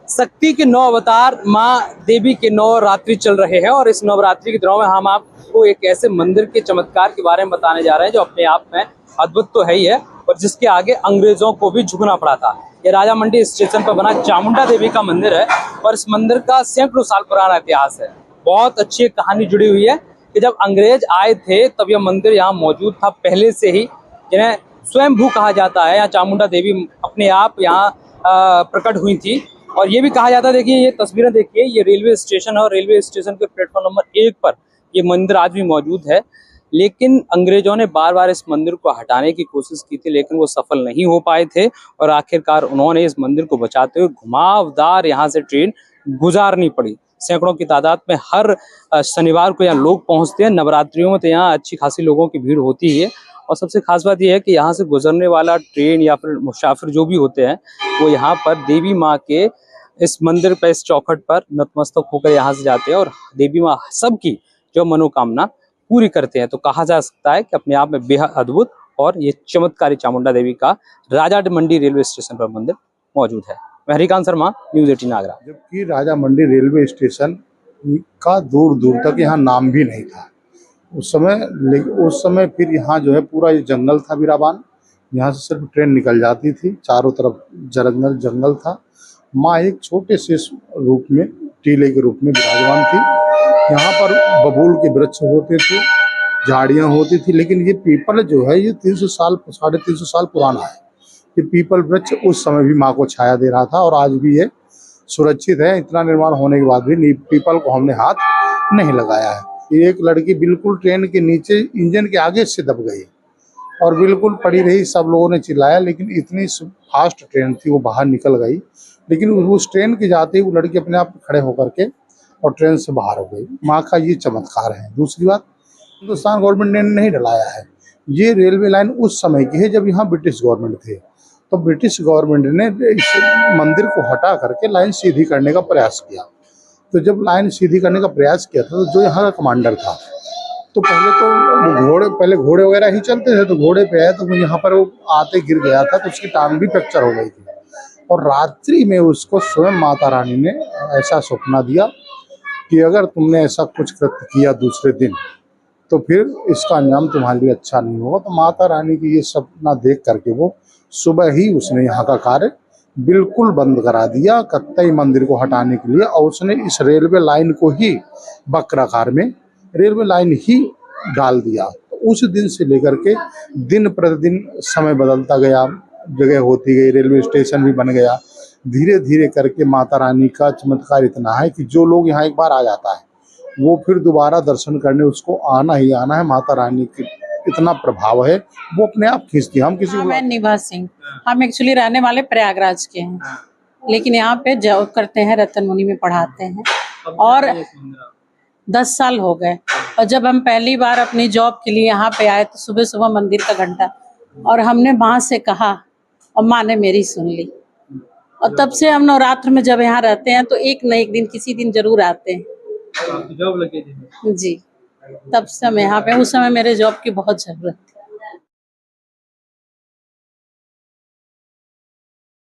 शक्ति के 9 अवतार माँ देवी के 9 रात्रि चल रहे हैं और इस नवरात्रि के दिनों में हम आपको एक ऐसे मंदिर के चमत्कार के बारे में बताने जा रहे हैं जो अपने आप में अद्भुत तो है ही है और जिसके आगे अंग्रेजों को भी झुकना पड़ा था। ये राजा मंडी स्टेशन पर बना चामुंडा देवी का मंदिर है और इस मंदिर का सैकड़ों साल पुराना इतिहास है। बहुत अच्छी कहानी जुड़ी हुई है कि जब अंग्रेज आए थे तब यह मंदिर यहाँ मौजूद था पहले से ही, जिन्हें स्वयंभू कहा जाता है। यहाँ चामुंडा देवी अपने आप यहाँ प्रकट हुई थी और ये भी कहा जाता है, देखिए ये तस्वीरें देखिए, ये रेलवे स्टेशन है और रेलवे स्टेशन के प्लेटफॉर्म नंबर 1 पर ये मंदिर आज भी मौजूद है। लेकिन अंग्रेजों ने बार बार इस मंदिर को हटाने की कोशिश की थी लेकिन वो सफल नहीं हो पाए थे और आखिरकार उन्होंने इस मंदिर को बचाते हुए घुमावदार यहाँ से ट्रेन गुजारनी पड़ी। सैकड़ों की तादाद में हर शनिवार को यहाँ लोग पहुंचते हैं। नवरात्रियों में तो यहाँ अच्छी खासी लोगों की भीड़ होती ही है और सबसे खास बात यह है कि यहाँ से गुजरने वाला ट्रेन या फिर मुसाफिर जो भी होते हैं वो यहाँ पर देवी माँ के इस मंदिर पर, इस चौखट पर नतमस्तक होकर यहाँ से जाते हैं और देवी माँ सबकी जो मनोकामना पूरी करते हैं। तो कहा जा सकता है कि अपने आप में बेहद अद्भुत और ये चमत्कारी चामुंडा देवी का राजा मंडी रेलवे स्टेशन पर मंदिर मौजूद है। मैं हरिकांत शर्मा, न्यूज़ 18 आगरा। जबकि राजा मंडी रेलवे स्टेशन का दूर दूर तक यहाँ नाम भी नहीं था उस समय फिर यहाँ जो है पूरा ये जंगल था बिराबान। यहाँ से सिर्फ ट्रेन निकल जाती थी, चारों तरफ जंगल था। माँ एक छोटे से रूप में, टीले के रूप में विराजमान थी। यहाँ पर बबूल के वृक्ष होते थे, झाड़ियाँ होती थी, लेकिन ये पीपल जो है ये 350 साल पुराना है। ये पीपल वृक्ष उस समय भी माँ को छाया दे रहा था और आज भी ये सुरक्षित है। इतना निर्माण होने के बाद भी पीपल को हमने हाथ नहीं लगाया है। एक लड़की बिल्कुल ट्रेन के नीचे इंजन के आगे से दब गई और बिल्कुल पड़ी रही। सब लोगों ने चिल्लाया लेकिन इतनी फास्ट ट्रेन थी वो बाहर निकल गई। लेकिन उस ट्रेन के जाते ही वो लड़की अपने आप खड़े होकर के और ट्रेन से बाहर हो गई। माँ का ये चमत्कार है। दूसरी बात, हिंदुस्तान गवर्नमेंट ने नहीं डलाया है। ये रेलवे लाइन उस समय की है जब यहाँ ब्रिटिश गवर्नमेंट थे, तो ब्रिटिश गवर्नमेंट ने इस मंदिर को हटा करके लाइन सीधी करने का प्रयास किया। तो जब लाइन सीधी करने का प्रयास किया था तो जो यहाँ का कमांडर था, तो पहले घोड़े वगैरह ही चलते थे, तो घोड़े पे आया तो यहाँ पर वो आते गिर गया था तो उसकी टांग भी फ्रैक्चर हो गई थी। और रात्रि में उसको स्वयं माता रानी ने ऐसा सपना दिया कि अगर तुमने ऐसा कुछ कृत्य किया दूसरे दिन तो फिर इसका अंजाम तुम्हारे लिए अच्छा नहीं होगा। तो माता रानी की ये सपना देख करके वो सुबह ही उसने यहाँ का कार्य बिल्कुल बंद करा दिया कत्तई मंदिर को हटाने के लिए, और उसने इस रेलवे लाइन को ही वक्राकार में रेलवे लाइन ही डाल दिया। तो उस दिन से लेकर के दिन प्रतिदिन समय बदलता गया, जगह होती गई, रेलवे स्टेशन भी बन गया। धीरे धीरे करके माता रानी का चमत्कार इतना है कि जो लोग यहाँ एक बार आ जाता है वो फिर दोबारा दर्शन करने उसको आना ही आना है। माता रानी की इतना प्रभाव है, वो अपने आप खींचती है। हम किसी मैं निभा सिंह, हम एक्चुअली रहने वाले प्रयागराज के हैं लेकिन यहाँ पे जॉब करते हैं, रतन मुनि में पढ़ाते हैं और 10 साल हो गए। और जब हम पहली बार अपनी जॉब के लिए यहाँ पे आए तो सुबह सुबह मंदिर का घंटा, और हमने माँ से कहा और माँ ने मेरी सुन ली। और तब से हम नवरात्र में जब यहाँ रहते हैं तो एक न एक दिन किसी दिन जरूर आते हैं। जॉब लगे थे जी, तब से हम यहाँ पे, उस समय मेरे जॉब की बहुत जरूरत थी।